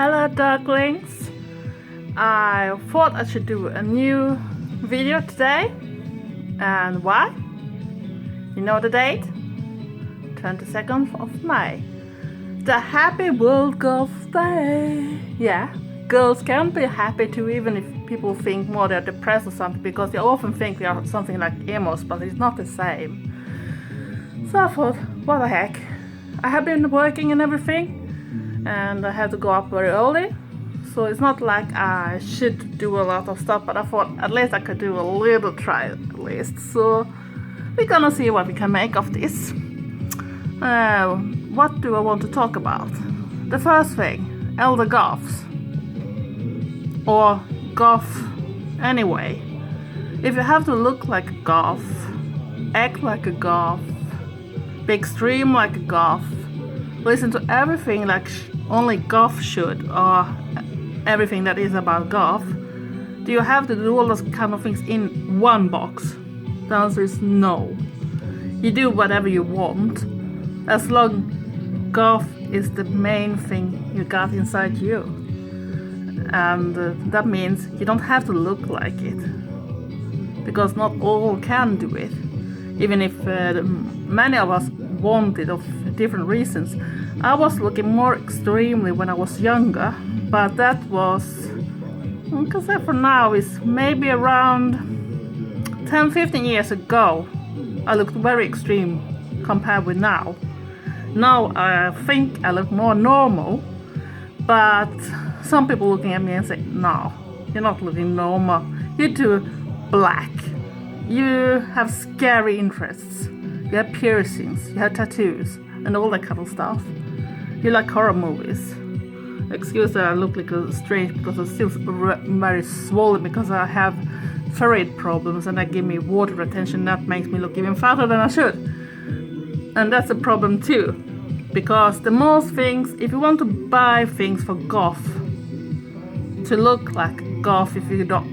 Hello ducklings! I thought I should do a new video today. And why? You know the date? 22nd of May. The Happy World Goth Day! Yeah, girls can be happy too, even if people think more they're depressed or something, because they often think they are something like emos, but it's not the same. So I thought, what the heck? I have been working and everything, and I had to go up very early, so it's not like I should do a lot of stuff, but I thought at least I could do a little try at least. So we're gonna see what we can make of this. What do I want to talk about? The first thing, Eldergoths, or goth anyway. If you have to look like a goth, act like a goth, be extreme like a goth, listen to everything like only goth should, or everything that is about goth, do you have to do all those kind of things in one box? The answer is no. You do whatever you want, as long goth is the main thing you got inside you. And that means you don't have to look like it, because not all can do it, even if many of us want it of different reasons. I was looking more extremely when I was younger, but that was, because for now is maybe around 10-15 years ago. I looked very extreme compared with now. Now I think I look more normal, but some people looking at me and say, no, you're not looking normal, you're too black, you have scary interests, you have piercings, you have tattoos, and all that kind of stuff. You like horror movies. Excuse that I look like a strange, because I'm still very swollen because I have thyroid problems and that give me water retention. That makes me look even fatter than I should. And that's a problem too, because the most things, if you want to buy things for goth, to look like goth, if you're not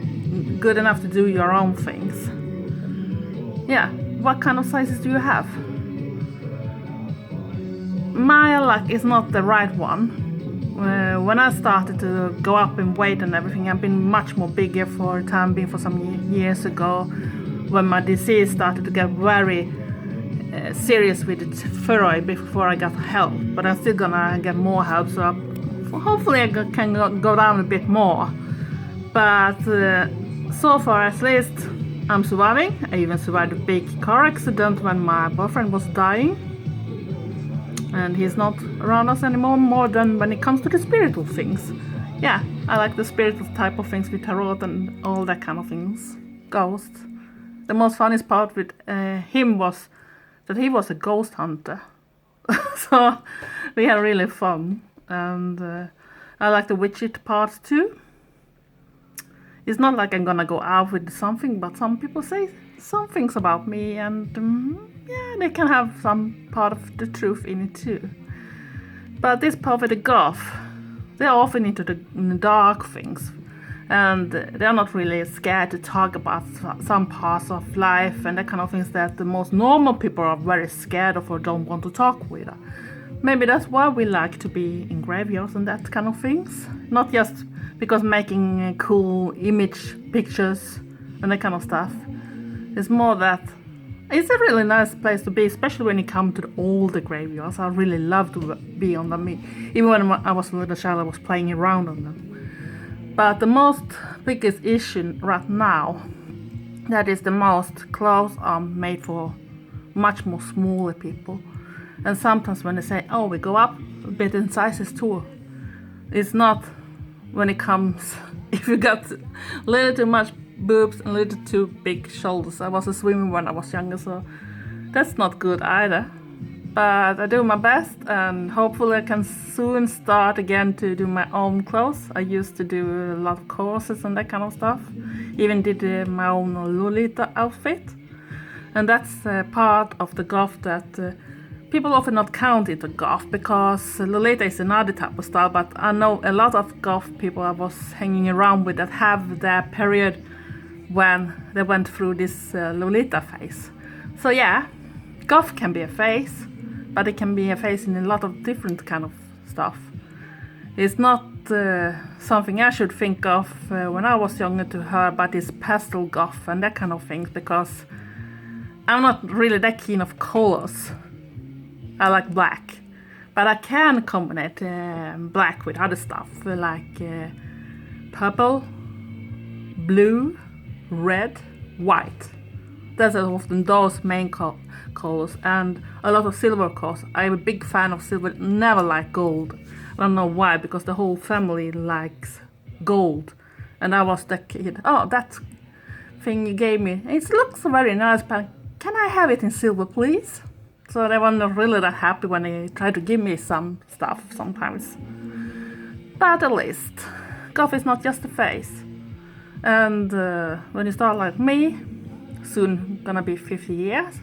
good enough to do your own things, yeah, what kind of sizes do you have? My luck is not the right one. When I started to go up in weight and everything, I've been much more bigger for a time being, for some years ago, when my disease started to get very serious with the thyroid before I got help. But I'm still gonna get more help, so hopefully I can go down a bit more. But so far at least I'm surviving. I even survived a big car accident when my boyfriend was dying. And he's not around us anymore, more than when it comes to the spiritual things. Yeah, I like the spiritual type of things with tarot and all that kind of things. Ghosts. The most funniest part with him was that he was a ghost hunter. So we had really fun. And I like the witchy parts too. It's not like I'm gonna go out with something, but some people say some things about me, and yeah, they can have some part of the truth in it too. But this part with the goth, they're often into the dark things, and they're not really scared to talk about some parts of life and that kind of things that the most normal people are very scared of or don't want to talk with. Maybe that's why we like to be in graveyards and that kind of things. Not just because making cool image pictures and that kind of stuff. It's more that it's a really nice place to be, especially when you come to the older graveyards. I really love to be on them. Even when I was a little child, I was playing around on them. But the most biggest issue right now, that is the most clothes are made for much more smaller people. And sometimes when they say, oh, we go up a bit in sizes too, it's not when it comes, if you got a little too much boobs and a little too big shoulders. I was a swimmer when I was younger, so that's not good either. But I do my best, and hopefully I can soon start again to do my own clothes. I used to do a lot of courses and that kind of stuff. Even did my own Lolita outfit. And that's part of the goth that people often not count it a goth, because Lolita is another type of style, but I know a lot of goth people I was hanging around with that have their period when they went through this Lolita phase. So yeah, goth can be a phase, but it can be a phase in a lot of different kind of stuff. It's not something I should think of when I was younger to her, but it's pastel goth and that kind of things, because I'm not really that keen of colors. I like black, but I can combine black with other stuff like purple, blue, red, white. That's often those main colors, and a lot of silver colors. I'm a big fan of silver, never like gold. I don't know why, because the whole family likes gold, and I was the kid. Oh, that thing you gave me, it looks very nice, but can I have it in silver, please? So they were not really that happy when they tried to give me some stuff sometimes. But at least, goth is not just a face. And when you start like me, soon gonna be 50 years.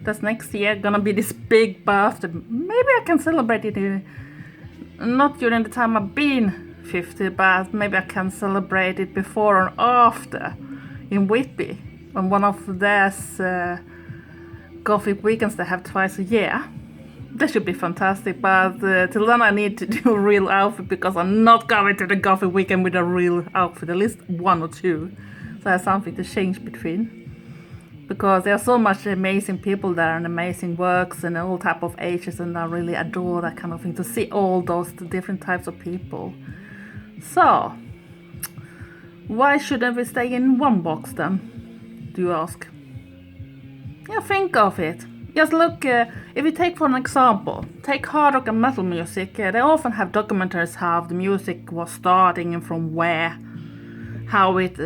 That's next year, gonna be this big birthday. Maybe I can celebrate it not during the time I've been 50, but maybe I can celebrate it before and after in Whitby, on one of their Gothic weekends they have twice a year. That should be fantastic, but till then I need to do a real outfit, because I'm not going to the Gothic weekend with a real outfit, at least one or two. So I have something to change between. Because there are so much amazing people there and amazing works and all type of ages, and I really adore that kind of thing, to see all those different types of people. So, why shouldn't we stay in one box then, do you ask? Yeah, think of it. Just look, if you take for an example, take hard rock and metal music, they often have documentaries how the music was starting and from where, how it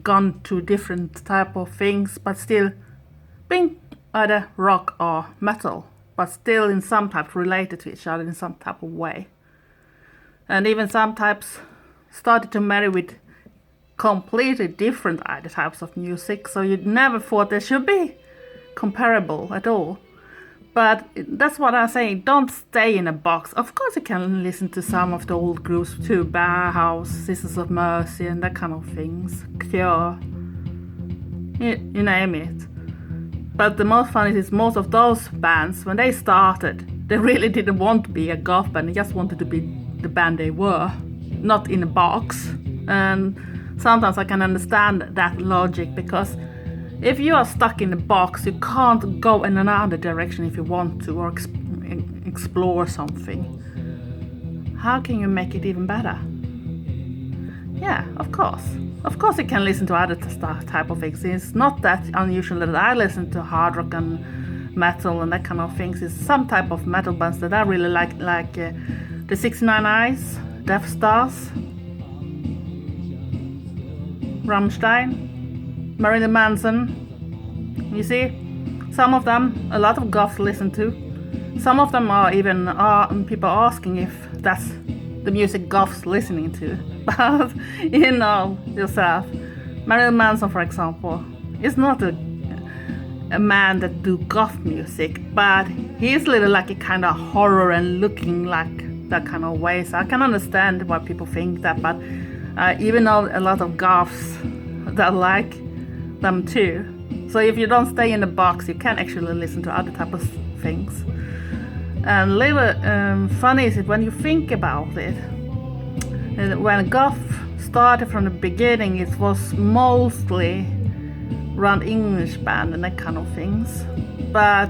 gone to different type of things, but still being either rock or metal, but still in some types related to each other in some type of way. And even some types started to marry with completely different other types of music, so you never thought they should be comparable at all. But that's what I say, don't stay in a box. Of course you can listen to some of the old groups too, Bahaus, Sisters of Mercy and that kind of things, Cure, you name it. But the most funny is most of those bands, when they started, they really didn't want to be a goth band, they just wanted to be the band they were, not in a box. And sometimes I can understand that logic, because if you are stuck in a box, you can't go in another direction if you want to, or explore something. How can you make it even better? Yeah, of course. Of course you can listen to other type of things. It's not that unusual that I listen to hard rock and metal and that kind of things. It's some type of metal bands that I really like the 69 Eyes, Death Stars, Rammstein, Marilyn Manson. You see, some of them, a lot of goths listen to. Some of them are even people asking if that's the music goths listening to. But you know yourself, Marilyn Manson, for example, is not a man that do goth music, but he's little like a kind of horror and looking like that kind of way. So I can understand why people think that, but even though a lot of goths that like them too. So if you don't stay in the box, you can actually listen to other type of things. And little funny is it when you think about it. When goth started from the beginning, it was mostly around English band and that kind of things. But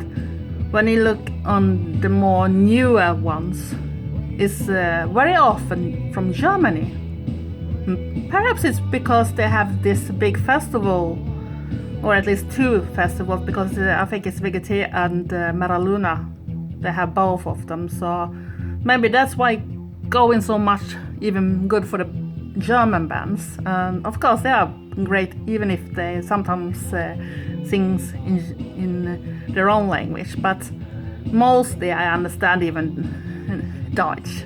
when you look on the more newer ones, it's very often from Germany. Perhaps it's because they have this big festival, or at least two festivals, because I think it's VGT and Maraluna. They have both of them, so maybe that's why going so much even good for the German bands. And of course they are great, even if they sometimes sing in their own language, but mostly I understand even Deutsch,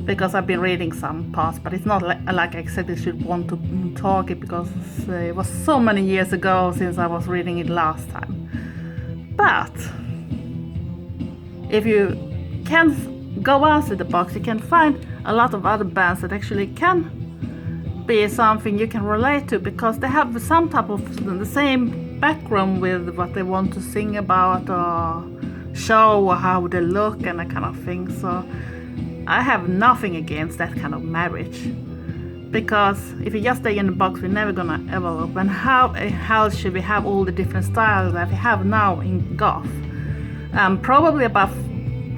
because I've been reading some parts, but it's not like I exactly should want to talk it, because it was so many years ago since I was reading it last time. But if you can go outside the box, you can find a lot of other bands that actually can be something you can relate to, because they have some type of the same background with what they want to sing about or show, or how they look and that kind of thing. So I have nothing against that kind of marriage. Because if you just stay in the box, we're never gonna develop. And how should we have all the different styles that we have now in Goth? Probably about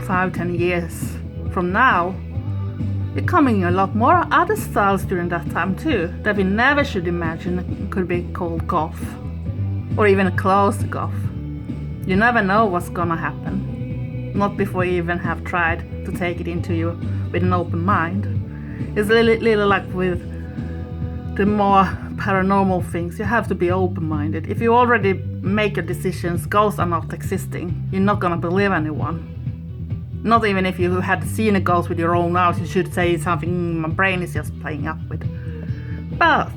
5-10 years from now, we're coming a lot more other styles during that time too, that we never should imagine could be called Goth, or even close to Goth. You never know what's gonna happen, not before you even have tried to take it into you with an open mind. It's a little like with the more paranormal things, you have to be open-minded. If you already make your decisions, ghosts are not existing, you're not gonna believe anyone. Not even if you had seen a ghost with your own eyes, you should say something my brain is just playing up with. But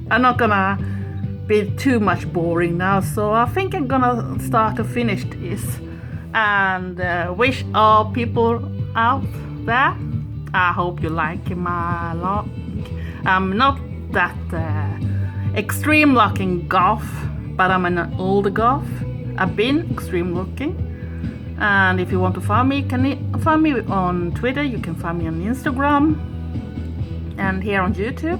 I'm not gonna be too much boring now, so I think I'm gonna start to finish this and wish all people out there, I hope you like my log. I'm not that extreme looking goth, but I'm an older goth. I've been extreme looking. And if you want to find me, can you find me on Twitter, you can find me on Instagram and here on YouTube.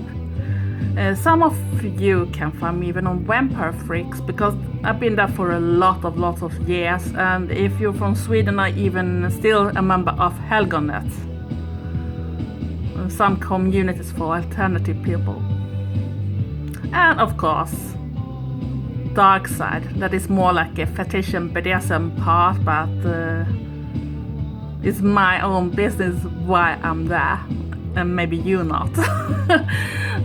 Some of you can find me even on Vampire Freaks, because I've been there for lots of years. And if you're from Sweden, I even still a member of Eldergoth, some communities for alternative people. And of course, dark side, that is more like a fetish and BDSM part, but it's my own business why I'm there, and maybe you not.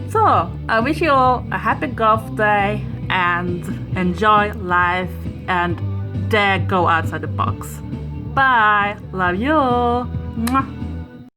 So I wish you all a happy Goth day and enjoy life and dare go outside the box. Bye, love you. Mwah.